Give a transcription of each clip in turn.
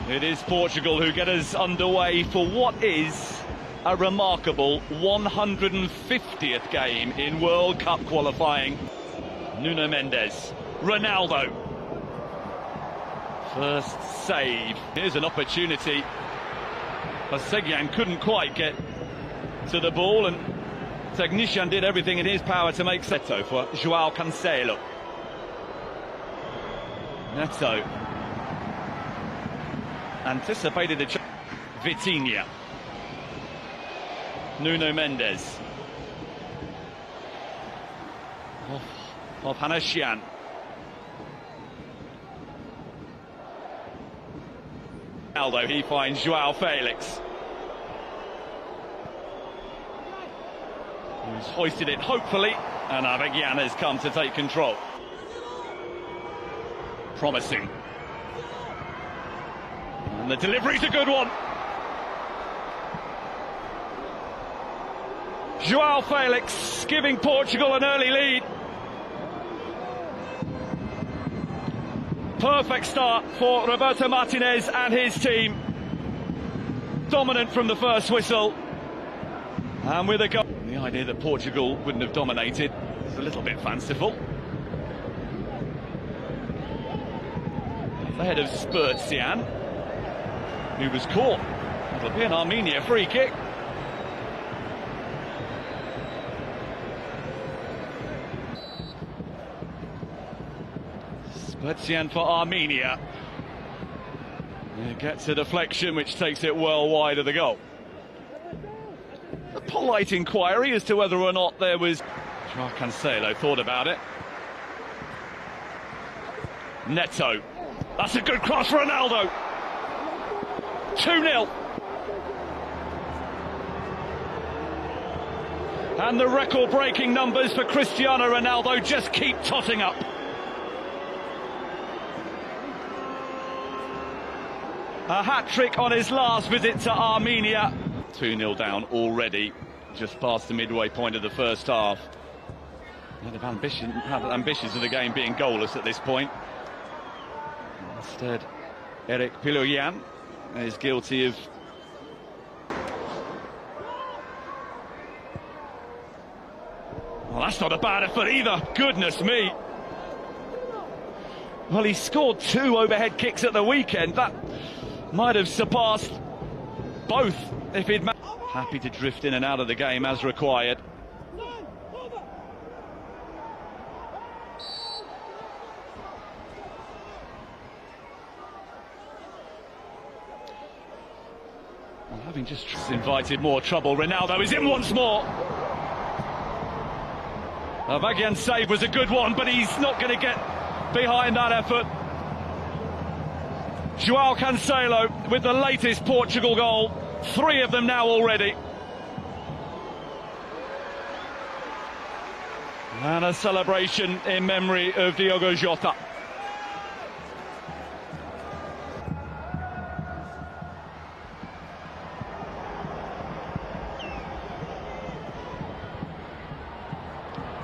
It is Portugal who get us underway for what is a remarkable 150th game in World Cup qualifying. Nuno Mendes, Ronaldo. First save. Here's an opportunity. Seguin couldn't quite get to the ball, and Technician did everything in his power to make Neto for Joao Cancelo. Neto anticipated the Vitinha. Nuno Mendes. Of Hanesian. Aldo, he finds Joao Felix. Who's hoisted it, hopefully, and Avegian has come to take control. Promising. And the delivery's a good one. Joao Felix giving Portugal an early lead. Perfect start for Roberto Martinez and his team. Dominant from the first whistle. And with a goal. The idea that Portugal wouldn't have dominated is a little bit fanciful. Ahead of Spurtsian, who was caught. It'll be an Armenia free kick. Spurtsian for Armenia. It gets a deflection which takes it well wide of the goal. A polite inquiry as to whether or not there was... Joao Cancelo thought about it. Neto. That's a good cross for Ronaldo. 2-0. And the record-breaking numbers for Cristiano Ronaldo just keep totting up. A hat-trick on his last visit to Armenia. 2-0 down already, just past the midway point of the first half. They've ambitions of the game being goalless at this point. Instead, Eric Piloyan is guilty of... Well, that's not a bad effort either, goodness me. Well, he scored 2 overhead kicks at the weekend. That might have surpassed both if he'd... Happy to drift in and out of the game as required. Well, having just invited more trouble, Ronaldo is in once more. Avagian's save was a good one, but he's not going to get behind that effort. Joao Cancelo with the latest Portugal goal. 3 of them now already. And a celebration in memory of Diogo Jota.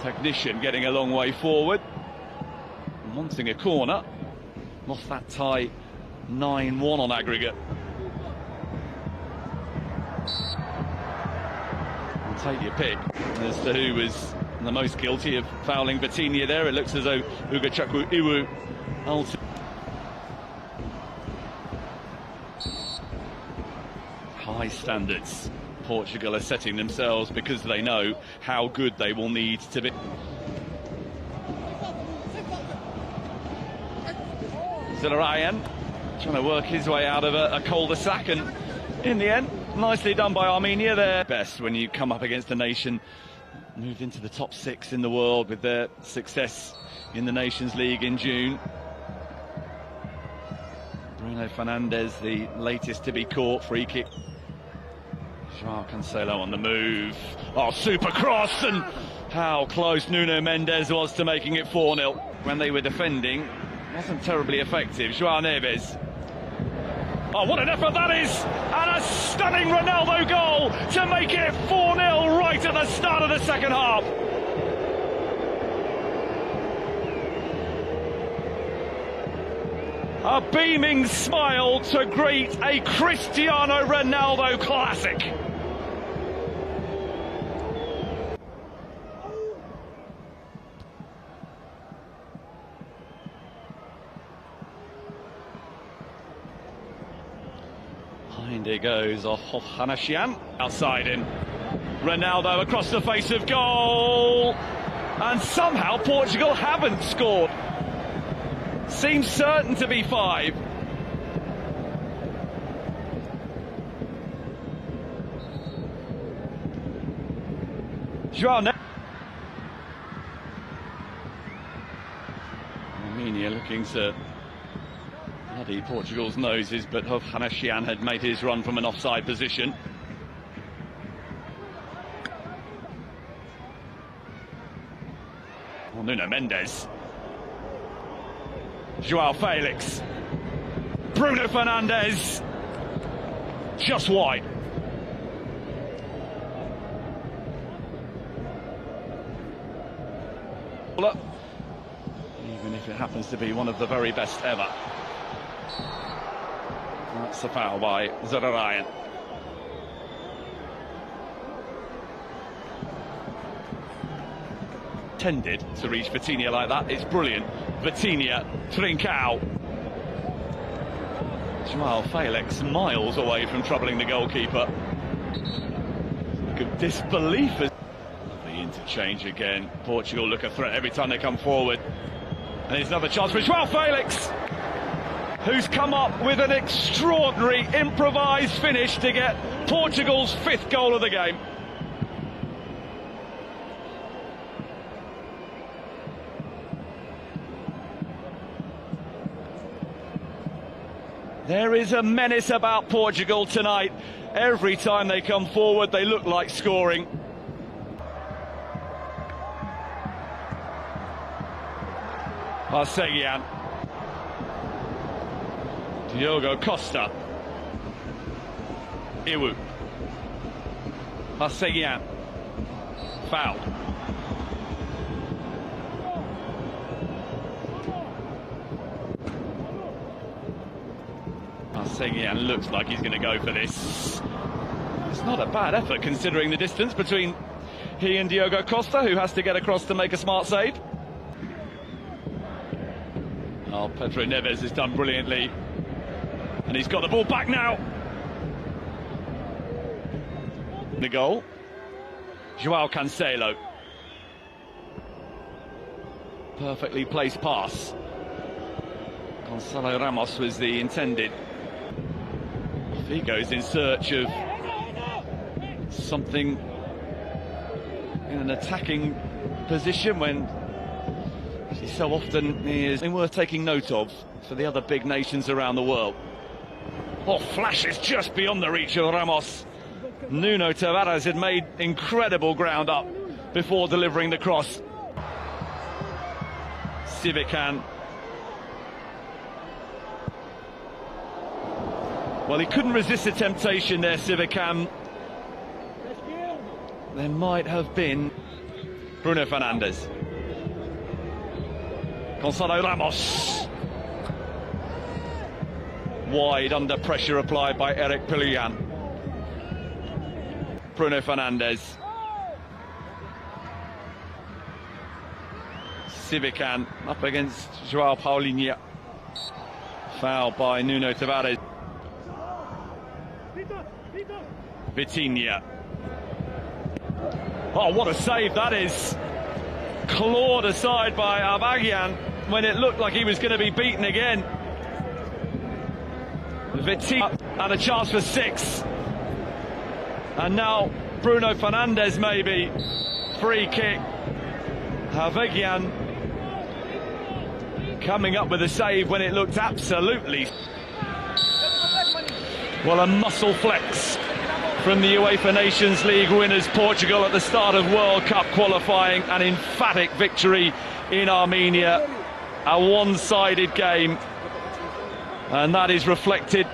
Technician getting a long way forward. Wanting a corner. Lost that tie 9-1 on aggregate. Take your pick as to who was the most guilty of fouling Vitinha there. It looks as though Ugachukwu Iwu high standards Portugal are setting themselves because they know how good they will need to be. Zilarayan trying to work his way out of a cul-de-sac, and in the end, nicely done by Armenia there. Best when you come up against a nation moved into the top 6 in the world with their success in the Nations League in June. Bruno Fernandes, the latest to be caught, free kick. Joao Cancelo on the move. Oh, super cross, and how close Nuno Mendes was to making it 4-0. When they were defending, wasn't terribly effective. Joao Neves. Oh, what an effort that is! And a stunning Ronaldo goal to make it 4-0 right at the start of the second half. A beaming smile to greet a Cristiano Ronaldo classic. Behind it goes off Hanashian. Outside in. Ronaldo across the face of goal. And somehow Portugal haven't scored. Seems certain to be 5. João. Armenia looking to bloody Portugal's noses, but Hanashian had made his run from an offside position. Well, Nuno Mendes. João Felix. Bruno Fernandes. Just wide. Even if it happens to be one of the very best ever. That's a foul by Zerarayan. Tended to reach Vitinha like that, it's brilliant. Vitinha, Trincao. João Felix miles away from troubling the goalkeeper. Look at disbelief. Lovely interchange again. Portugal look a threat every time they come forward. And here's another chance for João Felix, who's come up with an extraordinary improvised finish to get Portugal's 5th goal of the game. There is a menace about Portugal tonight. Every time they come forward, they look like scoring. Marseille. Diogo Costa. Iwu. Marseille. Fouled. Marseille looks like he's going to go for this. It's not a bad effort considering the distance between he and Diogo Costa, who has to get across to make a smart save. Oh, Pedro Neves has done brilliantly. And he's got the ball back now. The goal. João Cancelo. Perfectly placed pass. Gonçalo Ramos was the intended. He goes in search of something in an attacking position when so often he is worth taking note of for the other big nations around the world. Oh, flashes just beyond the reach of Ramos. Nuno Tavares had made incredible ground up before delivering the cross. Sivican. Well, he couldn't resist the temptation there, Sivican. There might have been Bruno Fernandes. Gonçalo Ramos. Wide under pressure applied by Eric Pilian. Bruno Fernandes. Sivican up against João Paulinho. Foul by Nuno Tavares. Vitinha. Oh, what a save that is. Clawed aside by Avagian when it looked like he was going to be beaten again. Vitinha and a chance for 6. And now Bruno Fernandes maybe. Free kick. Avagian coming up with a save when it looked absolutely... Well, a muscle flex from the UEFA Nations League winners Portugal at the start of World Cup qualifying. An emphatic victory in Armenia. A one-sided game. And that is reflected